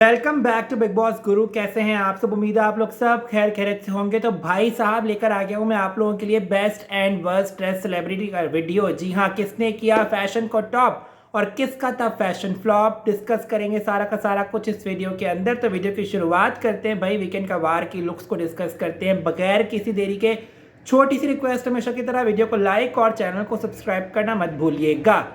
Welcome back to Bigg Boss Guru. कैसे हैं आप सब? उम्मीद है आप लोग सब खैर खैरियत से होंगे। तो भाई साहब लेकर आ गया हूं मैं आप लोगों के लिए best and worst dress celebrity का वीडियो। जी हाँ, किसने किया फैशन को टॉप और किसका था फैशन फ्लॉप, डिस्कस करेंगे सारा का सारा कुछ इस वीडियो के अंदर। तो वीडियो की शुरुआत करते हैं भाई वीकेंड का वार की लुक्स को डिस्कस करते हैं बगैर किसी देरी के। छोटी सी रिक्वेस्ट हमेशा की तरह, वीडियो को लाइक और चैनल को सब्सक्राइब करना मत भूलिएगा।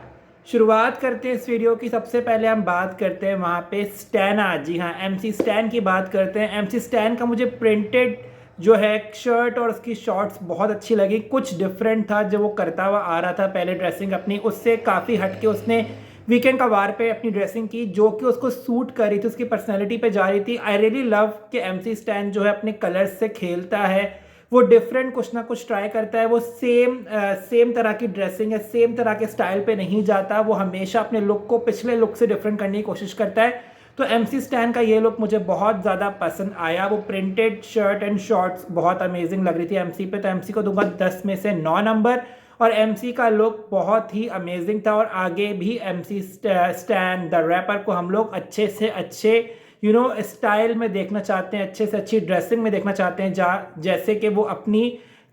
शुरुआत करते हैं इस वीडियो की। सबसे पहले हम बात करते हैं वहाँ पे स्टैना। जी हाँ, एमसी स्टैन की बात करते हैं। एमसी स्टैन का मुझे प्रिंटेड जो है शर्ट और उसकी शॉर्ट्स बहुत अच्छी लगी। कुछ डिफरेंट था जो वो करता हुआ आ रहा था पहले ड्रेसिंग अपनी, उससे काफ़ी हटके उसने वीकेंड का वार पे अपनी ड्रेसिंग की जो कि उसको सूट कर रही थी, उसकी पर्सनैलिटी पे जा रही थी। आई रियली लव कि एमसी स्टैन जो है अपने कलर्स से खेलता है, वो डिफरेंट कुछ ना कुछ ट्राई करता है। वो सेम तरह की ड्रेसिंग है, सेम तरह के स्टाइल पे नहीं जाता। वो हमेशा अपने लुक को पिछले लुक से डिफरेंट करने की कोशिश करता है। तो एमसी स्टैन का ये लुक मुझे बहुत ज़्यादा पसंद आया। वो प्रिंटेड शर्ट एंड शॉर्ट्स बहुत अमेजिंग लग रही थी एमसी पे। तो एमसी को दूंगा 10 में से 9 नंबर। और एमसी का लुक बहुत ही अमेजिंग था। और आगे भी एमसी स्टैन द रैपर को हम लोग अच्छे से अच्छे स्टाइल में देखना चाहते हैं, अच्छे से अच्छी ड्रेसिंग में देखना चाहते हैं, जैसे कि वो अपनी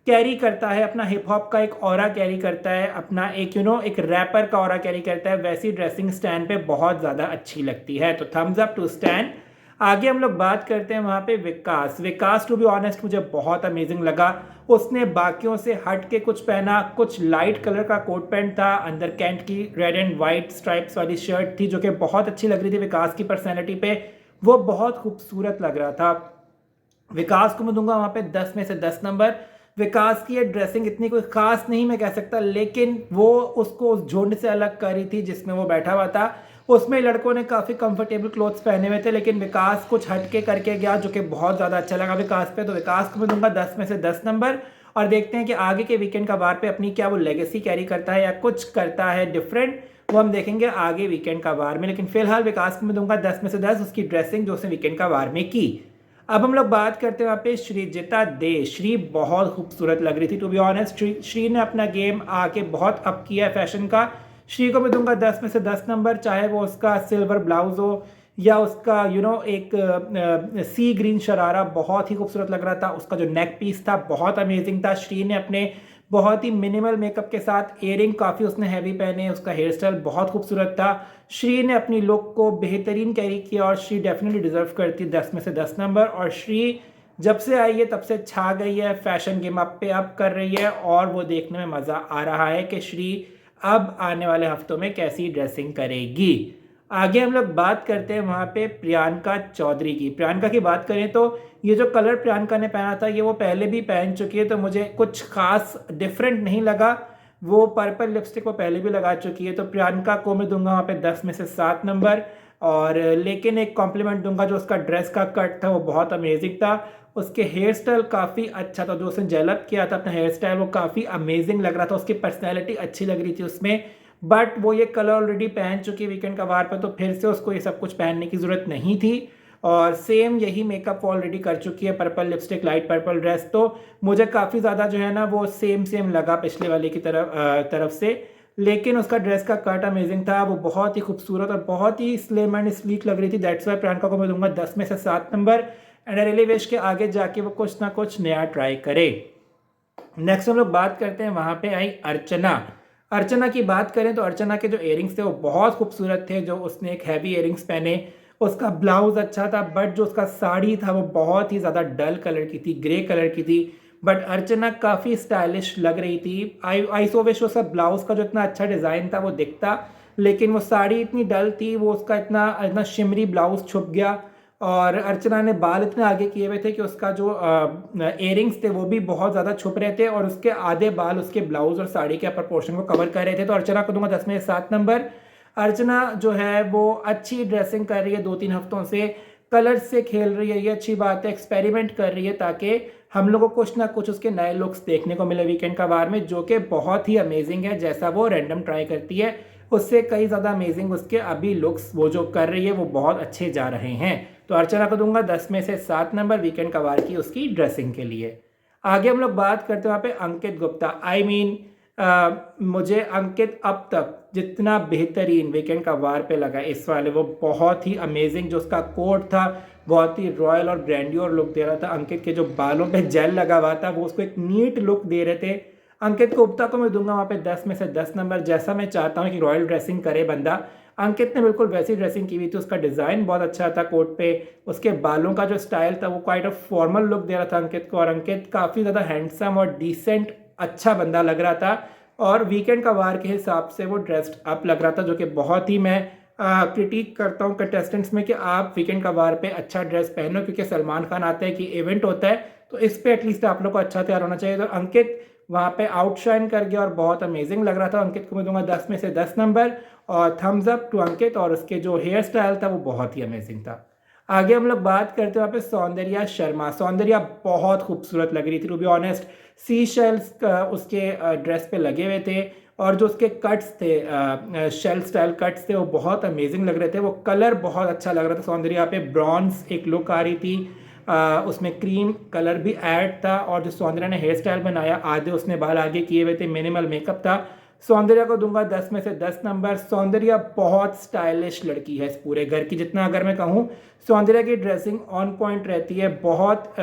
कैरी करता है, अपना हिप हॉप का एक ऑरा कैरी करता है, अपना एक एक रैपर का ऑरा कैरी करता है। वैसी ड्रेसिंग स्टैंड पे बहुत ज़्यादा अच्छी लगती है। तो थम्स अप टू स्टैंड। आगे हम लोग बात करते हैं वहाँ पे विकास टू बी ऑनेस्ट मुझे बहुत अमेजिंग लगा। उसने बाकियों से हट के कुछ पहना, कुछ लाइट कलर का कोट पैंट था, अंदर कैंट की रेड एंड वाइट स्ट्राइप्स वाली शर्ट थी जो कि बहुत अच्छी लग रही थी विकास की पर्सनैलिटी पे। वो बहुत खूबसूरत लग रहा था। विकास को मैं दूंगा वहाँ पे 10 में से 10 नंबर। विकास की ये ड्रेसिंग इतनी कोई खास नहीं मैं कह सकता, लेकिन वो उसको उस झुंड से अलग कर रही थी जिसमें वो बैठा हुआ था। उसमें लड़कों ने काफ़ी कंफर्टेबल क्लोथ्स पहने हुए थे, लेकिन विकास कुछ हटके करके गया जो कि बहुत ज़्यादा अच्छा लगा विकास पे। तो विकास को मैं दूंगा 10 में से 10 नंबर। और देखते हैं कि आगे के वीकेंड का वार पे अपनी क्या वो लेगेसी कैरी करता है या कुछ करता है डिफरेंट, वो हम देखेंगे आगे वीकेंड का वार में। लेकिन फिलहाल विकास को मैं दूंगा 10 में से 10, उसकी ड्रेसिंग जो उसने वीकेंड का वार में की। अब हम लोग बात करते हैं वहाँ पे श्रीजिता दे। श्री बहुत खूबसूरत लग रही थी टू बी ऑनेस्ट। श्री ने अपना गेम आके बहुत अप किया है फैशन का। श्री को मैं दूंगा 10 में से 10 नंबर, चाहे वो उसका सिल्वर ब्लाउज हो या उसका एक सी ग्रीन शरारा बहुत ही खूबसूरत लग रहा था। उसका जो नेक पीस था बहुत अमेजिंग था। श्री ने अपने बहुत ही मिनिमल मेकअप के साथ, इयरिंग काफ़ी उसने हैवी पहने, उसका हेयर स्टाइल बहुत खूबसूरत था। श्री ने अपनी लुक को बेहतरीन कैरी किया और श्री डेफिनेटली डिजर्व करती है 10 में से 10 नंबर। और श्री जब से आई है तब से छा गई है, फैशन गेम अप पे अप कर रही है और वो देखने में मज़ा आ रहा है कि श्री अब आने वाले हफ्तों में कैसी ड्रेसिंग करेगी। आगे हम लोग बात करते हैं वहाँ पे प्रियंका चौधरी की। प्रियंका की बात करें तो ये जो कलर प्रियंका ने पहना था ये वो पहले भी पहन चुकी है, तो मुझे कुछ खास डिफरेंट नहीं लगा। वो पर्पल लिपस्टिक वो पहले भी लगा चुकी है। तो प्रियंका को मैं दूंगा वहाँ पे 10 में से 7 नंबर। और लेकिन एक कॉम्प्लीमेंट दूंगा, जो उसका ड्रेस का कट था वो बहुत अमेजिंग था। उसके हेयर स्टाइल काफ़ी अच्छा था, जो उसने डेवलप किया था अपना हेयर स्टाइल वो काफ़ी अमेजिंग लग रहा था। उसकी पर्सनैलिटी अच्छी लग रही थी उसमें। बट वो ये कलर ऑलरेडी पहन चुकी है वीकेंड का वार पर, तो फिर से उसको ये सब कुछ पहनने की ज़रूरत नहीं थी। और सेम यही मेकअप ऑलरेडी कर चुकी है, purple lipstick, light purple dress. तो मुझे काफ़ी ज़्यादा जो है ना वो सेम लगा पिछले वाले की तरफ से। लेकिन उसका ड्रेस का कट अमेजिंग था, वो बहुत ही खूबसूरत और बहुत ही स्लिम एंड स्लीक लग रही थी। दैट्स वाई प्रियंका को मैं दूंगा 10 में से 7 number. And I really wish के आगे जाके वो कुछ ना कुछ नया ट्राई करे। नेक्स्ट हम लोग बात करते हैं वहाँ पे आई अर्चना। अर्चना की बात करें तो अर्चना के जो इयरिंग्स थे वो बहुत खूबसूरत थे। जो उसने एक हैवी इयरिंग्स पहने, उसका ब्लाउज अच्छा था, बट जो उसका साड़ी था वो बहुत ही ज़्यादा डल कलर की थी, ग्रे कलर की थी। बट अर्चना काफ़ी स्टाइलिश लग रही थी। आई सो विश उसका ब्लाउज का जो इतना अच्छा डिज़ाइन था वो दिखता, लेकिन वो साड़ी इतनी डल थी, वो उसका इतना इतना शिमरी ब्लाउज छुप गया। और अर्चना ने बाल इतने आगे किए हुए थे कि उसका जो इयरिंग्स थे वो भी बहुत ज़्यादा छुप रहे थे और उसके आधे बाल उसके ब्लाउज और साड़ी के अपर पोर्शन को कवर कर रहे थे। तो अर्चना को दूंगा 10 में 7 नंबर। अर्चना जो है वो अच्छी ड्रेसिंग कर रही है 2-3 हफ्तों से, कलर से खेल रही है, ये अच्छी बात है, एक्सपेरिमेंट कर रही है ताकि हम लोग को कुछ ना कुछ उसके नए लुक्स देखने को मिले वीकेंड का वार में, जो कि बहुत ही अमेजिंग है। जैसा वो रैंडम ट्राई करती है उससे कई ज़्यादा अमेजिंग उसके अभी लुक्स वो जो कर रही है वो बहुत अच्छे जा रहे हैं। तो अर्चना को दूंगा 10 में से 7 नंबर वीकेंड का वार की उसकी ड्रेसिंग के लिए। आगे हम लोग बात करते हैं वहाँ पे अंकित गुप्ता। मुझे अंकित अब तक जितना बेहतरीन वीकेंड का वार पे लगा इस वाले, वो बहुत ही अमेजिंग। जो उसका कोट था बहुत ही रॉयल और ग्रैंडियर लुक दे रहा था। अंकित के जो बालों पे जेल लगा हुआ था वो उसको एक नीट लुक दे रहे थे। अंकित गुप्ता को मैं दूंगा वहाँ पे 10 में से 10 नंबर। जैसा मैं चाहता हूँ कि रॉयल ड्रेसिंग करे बंदा, अंकित ने बिल्कुल वैसी ड्रेसिंग की हुई थी। उसका डिज़ाइन बहुत अच्छा था कोट पे, उसके बालों का जो स्टाइल था वो क्वाइट ऑफ फॉर्मल लुक दे रहा था अंकित को। और अंकित काफ़ी ज़्यादा हैंडसम और डिसेंट अच्छा बंदा लग रहा था। और वीकेंड का वार के हिसाब से वो ड्रेस्ड अप लग रहा था, जो कि बहुत ही मैं क्रिटिक करता हूँ कंटेस्टेंट्स में कि आप वीकेंड का वार पे अच्छा ड्रेस पहनो, क्योंकि सलमान खान आते हैं कि इवेंट होता है तो इस पे एटलीस्ट आप लोग को अच्छा तैयार होना चाहिए। तो अंकित वहाँ पे आउटशाइन कर गया और बहुत अमेजिंग लग रहा था। अंकित को मैं दूंगा 10 में से 10 नंबर और थम्स अप टू अंकित। और उसके जो हेयर स्टाइल था वो बहुत ही अमेजिंग था। आगे हम लोग बात करते हैं वहाँ पे सौंदर्या शर्मा। सौंदर्या बहुत खूबसूरत लग रही थी, to be honest. Sea shells उसके ड्रेस पे लगे हुए थे और जो उसके कट्स थे, शेल स्टाइल कट्स थे, वो बहुत अमेजिंग लग रहे थे। वो कलर बहुत अच्छा लग रहा था सौंदर्या पे। ब्रॉन्ज एक लुक आ रही थी, उसमें क्रीम कलर भी ऐड था। और जो सौंदर्या ने हेयर स्टाइल बनाया, आधे उसने बाल आगे किए हुए थे, मिनिमल मेकअप था। सौंदर्या को दूंगा 10 में से 10 नंबर। सौंदर्या बहुत स्टाइलिश लड़की है इस पूरे घर की। जितना अगर मैं कहूँ सौंदर्या की ड्रेसिंग ऑन पॉइंट रहती है, बहुत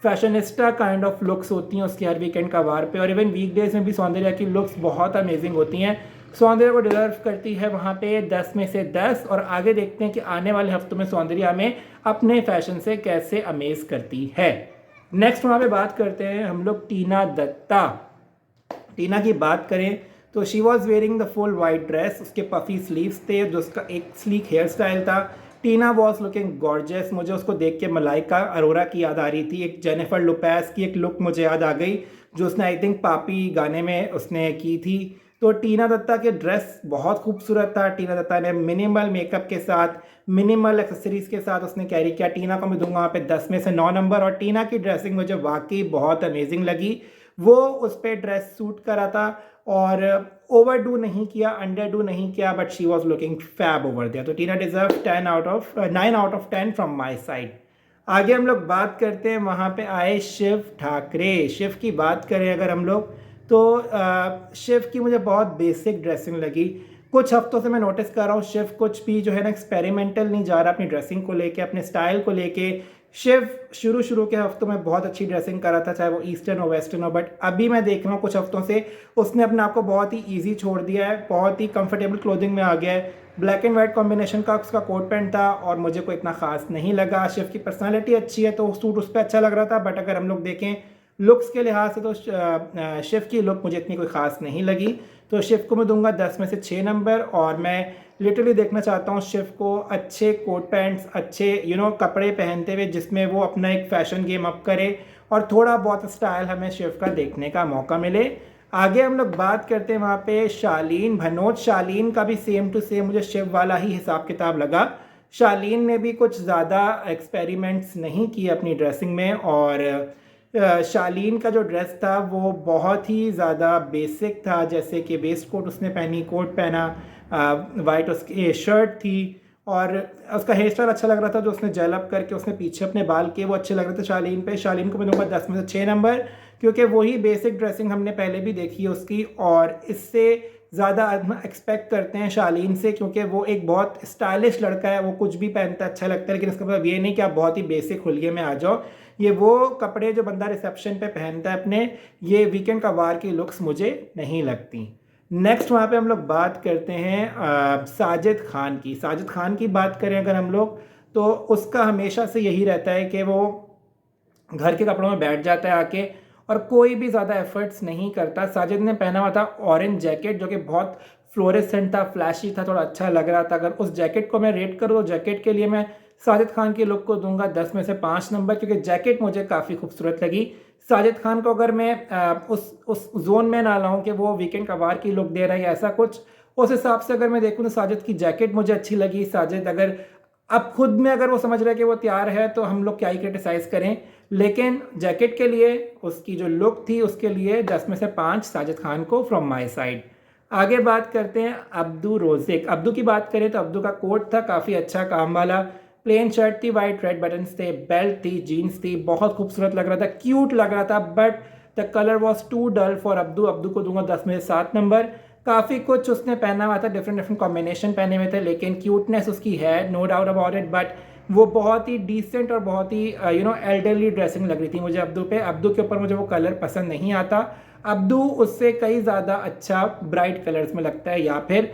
फैशनिस्टा काइंड ऑफ लुक्स होती हैं उसकी हर वीकेंड का वार पे। और इवन वीकडेज में भी सौंदर्या की लुक्स बहुत अमेजिंग होती हैं। सौंदर्या को डिजर्व करती है वहाँ पे 10 में से 10। और आगे देखते हैं कि आने वाले हफ्तों में सौंदर्या में अपने फैशन से कैसे अमेज करती है। नेक्स्ट वहाँ पे बात करते हैं हम लोग टीना दत्ता। टीना की बात करें तो she was wearing the full white dress, उसके पफी स्लीव्स थे, जो उसका एक स्लीक हेयर स्टाइल था। टीना वॉज लुकिंग गॉर्जियस। मुझे उसको देख के मलाइका अरोरा की याद आ रही थी। एक जेनिफर लोपेज की एक लुक मुझे याद आ गई जो उसने आई थिंक पापी गाने में उसने की थी। तो टीना दत्ता के ड्रेस बहुत खूबसूरत था। टीना दत्ता ने मिनिमल मेकअप के साथ, मिनिमल एक्सेसरीज के साथ उसने कैरी किया। टीना को मैं दूंगा वहाँ पे 10 में से 9 नंबर। और टीना की ड्रेसिंग मुझे वाकई बहुत अमेजिंग लगी। वो उस पर ड्रेस सूट करा था और ओवर डू नहीं किया, अंडर डू नहीं किया, but she was looking fab over दिया। तो Tina deserve 9 out of 10 from my side. आगे हम लोग बात करते हैं, वहाँ पे आए शिव ठाकरे। शिव की बात करें अगर हम लोग तो शिव की मुझे बहुत बेसिक ड्रेसिंग लगी। कुछ हफ्तों से मैं नोटिस कर रहा हूँ शिव कुछ भी जो है ना एक्सपेरिमेंटल नहीं जा रहा अपनी ड्रेसिंग को लेके, अपने स्टाइल को लेके। शिव शुरू के हफ्तों में बहुत अच्छी ड्रेसिंग कर रहा था, चाहे वो ईस्टर्न हो वेस्टर्न हो, बट अभी मैं देख रहा हूँ कुछ हफ्तों से उसने अपने आप को बहुत ही ईजी छोड़ दिया है, बहुत ही कंफर्टेबल क्लोथिंग में आ गया है। ब्लैक एंड वाइट कॉम्बिनेशन का उसका कोट पैंट था और मुझे कोई इतना खास नहीं लगा। शिव की पर्सनालिटी अच्छी है तो सूट उस पर अच्छा लग रहा था, बट अगर हम लोग देखें लुक्स के लिहाज से तो शिव की लुक मुझे इतनी कोई ख़ास नहीं लगी। तो शिव को मैं दूंगा 10 में से 6 नंबर। और मैं लिटरली देखना चाहता हूँ शिव को अच्छे कोट पैंट्स, अच्छे कपड़े पहनते हुए जिसमें वो अपना एक फ़ैशन गेम अप करे और थोड़ा बहुत स्टाइल हमें शिव का देखने का मौका मिले। आगे हम लोग बात करते हैं वहाँ पे शालीन भनोट। शालीन का भी सेम टू सेम मुझे शिव वाला ही हिसाब किताब लगा। शालीन ने भी कुछ ज़्यादा एक्सपेरिमेंट्स नहीं किए अपनी ड्रेसिंग में। और शालीन का जो ड्रेस था वो बहुत ही ज़्यादा बेसिक था, जैसे कि वेस्ट कोट उसने पहनी, कोट पहना, वाइट उसकी शर्ट थी और उसका हेयर स्टाइल अच्छा लग रहा था जो उसने जेल अप करके उसने पीछे अपने बाल किए, वो अच्छे लग रहे थे शालीन पे। शालीन को मैं दूंगा 10 में से 6 नंबर, क्योंकि वही बेसिक ड्रेसिंग हमने पहले भी देखी है उसकी और इससे ज़्यादा एक्सपेक्ट करते हैं शालीन से, क्योंकि वो एक बहुत स्टाइलिश लड़का है, वो कुछ भी पहनता है अच्छा लगता है। लेकिन इसका मतलब ये नहीं कि आप बहुत ही बेसिक हुलिये में आ जाओ। ये वो कपड़े जो बंदा रिसेप्शन पे पहनता है अपने, ये वीकेंड का वार की लुक्स मुझे नहीं लगती। नेक्स्ट वहाँ पे हम लोग बात करते हैं साजिद खान की। साजिद खान की बात करें अगर हम लोग तो उसका हमेशा से यही रहता है कि वो घर के कपड़ों में बैठ जाता है आके और कोई भी ज़्यादा एफर्ट्स नहीं करता। साजिद ने पहना हुआ था ऑरेंज जैकेट जो कि बहुत फ्लोरेसेंट था, फ्लैशी था, थोड़ा अच्छा लग रहा था। अगर उस जैकेट को मैं रेट करूँ तो जैकेट के लिए मैं साजिद खान की लुक को दूंगा 10 में से 5 नंबर, क्योंकि जैकेट मुझे काफ़ी खूबसूरत लगी। साजिद खान को अगर मैं उस जोन में ना लाऊं कि वो वीकेंड का वार की लुक दे रहा है या ऐसा कुछ, उस हिसाब से अगर मैं देखूँ तो साजिद की जैकेट मुझे अच्छी लगी। साजिद अगर अब खुद में अगर वो समझ रहा है कि वो तैयार है तो हम लोग क्या ही क्रिटिसाइज़ करें, लेकिन जैकेट के लिए उसकी जो लुक थी उसके लिए 10 में से 5 साजिद खान को फ्रॉम माई साइड। आगे बात करते हैं अब्दू रोज़िक। अब्दू की बात करें तो अब्दू का कोट था काफ़ी अच्छा काम वाला, प्लेन शर्ट थी, वाइट रेड बटन्स थे, बेल्ट थी, जीन्स थी, बहुत खूबसूरत लग रहा था, क्यूट लग रहा था। But the colour was too dull for Abdu, Abdu को दूंगा 10 में से 7 नंबर। काफ़ी कुछ उसने पहना हुआ था, डिफरेंट डिफरेंट कॉम्बिनेशन पहने हुए थे, लेकिन क्यूटनेस उसकी है, no doubt about it, but वो बहुत ही डिसेंट और बहुत ही एल्डरली ड्रेसिंग लग रही थी मुझे अब्दू पे। अब्दू के ऊपर मुझे वो कलर पसंद नहीं आता। अब्दू उससे कई ज़्यादा अच्छा ब्राइट कलर्स में लगता है या फिर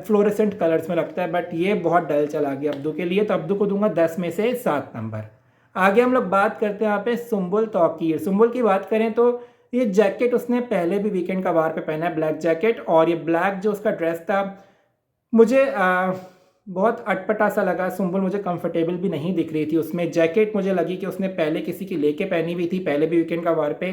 फ्लोरेसेंट कलर्स में लगता है, बट ये बहुत डल चला गया अब्दू के लिए, तो अब्दू को दूंगा 10 में से 7 नंबर। आगे हम लोग बात करते हैं यहाँ पे सुम्बुल तौकीर। सुम्बुल की बात करें तो ये जैकेट उसने पहले भी वीकेंड का वार पे पहना है, ब्लैक जैकेट, और ये ब्लैक जो उसका ड्रेस था मुझे बहुत अटपटा सा लगा। सुम्बुल मुझे कंफर्टेबल भी नहीं दिख रही थी उसमें। जैकेट मुझे लगी कि उसने पहले किसी की लेके पहनी हुई थी, पहले भी वीकेंड का वार पे,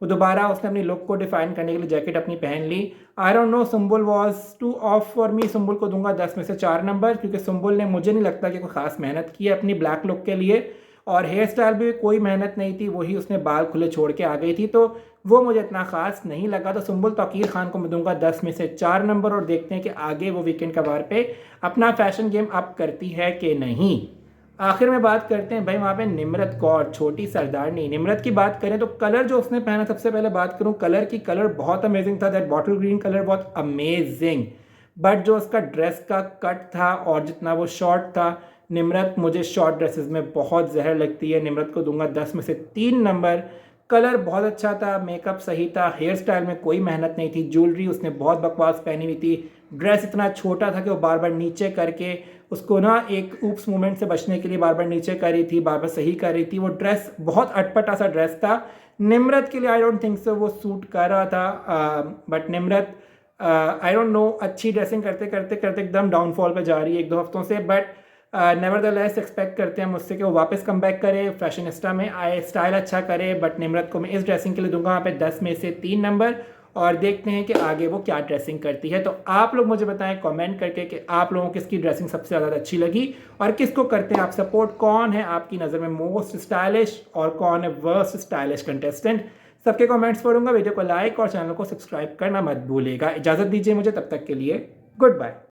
वो दोबारा उसने अपनी लुक को डिफाइन करने के लिए जैकेट अपनी पहन ली। I don't know, Sumbul was too off for me. Sumbul को दूंगा 10 में से 4 नंबर, क्योंकि सुम्बुल ने मुझे नहीं लगता कि कोई खास मेहनत की है अपनी ब्लैक लुक के लिए, और हेयर स्टाइल भी कोई मेहनत नहीं थी, वही उसने बाल खुले छोड़ के आ गई थी, तो वो मुझे इतना खास नहीं लगा। तो सुम्बुल तौकीर खान को मैं दूंगा 10 में से 4 नंबर, और देखते हैं कि आगे वो वीकेंड का वार पे अपना फैशन गेम अप करती है कि नहीं। आखिर में बात करते हैं भाई वहाँ पे निम्रत कौर, छोटी सरदारनी। निम्रत की बात करें तो कलर जो उसने पहना, सबसे पहले बात करूँ कलर की, कलर बहुत अमेजिंग था। दैट बॉटल ग्रीन कलर बहुत अमेजिंग, बट जो उसका ड्रेस का कट था और जितना वो शॉर्ट था, निम्रत मुझे शॉर्ट ड्रेसेस में बहुत जहर लगती है। निम्रत को दूंगा 10 में से 3 नंबर। कलर बहुत अच्छा था, मेकअप सही था, हेयर स्टाइल में कोई मेहनत नहीं थी, ज्वेलरी उसने बहुत बकवास पहनी हुई थी, ड्रेस इतना छोटा था कि वो बार बार नीचे करके उसको ना एक ऊप्स मूवमेंट से बचने के लिए बार बार नीचे कर रही थी, बार बार सही कर रही थी। वो ड्रेस बहुत अटपटा सा ड्रेस था। निम्रत के लिए आई डोंट थिंक सो वो सूट कर रहा था, but Nimrat I don't no, अच्छी ड्रेसिंग करते करते करते एकदम डाउनफॉल पे जा रही है 1-2 हफ्तों से, बट नेवरदलेस एक्सपेक्ट करते हैं मुझसे कि वो वापस कम बैक करे, फैशनिस्टा में आए, स्टाइल अच्छा करे। बट निम्रत को मैं इस ड्रेसिंग के लिए दूंगा वहाँ पे 10 में से 3 नंबर, और देखते हैं कि आगे वो क्या ड्रेसिंग करती है। तो आप लोग मुझे बताएं कमेंट करके कि आप लोगों को किसकी ड्रेसिंग सबसे ज़्यादा अच्छी लगी और किसको करते हैं आप सपोर्ट, कौन है आपकी नज़र में मोस्ट स्टाइलिश और कौन है वर्स्ट स्टाइलिश कंटेस्टेंट। सबके कमेंट्स पढ़ूंगा। वीडियो को लाइक और चैनल को सब्सक्राइब करना मत भूलिएगा। इजाज़त दीजिए मुझे, तब तक के लिए गुड बाय।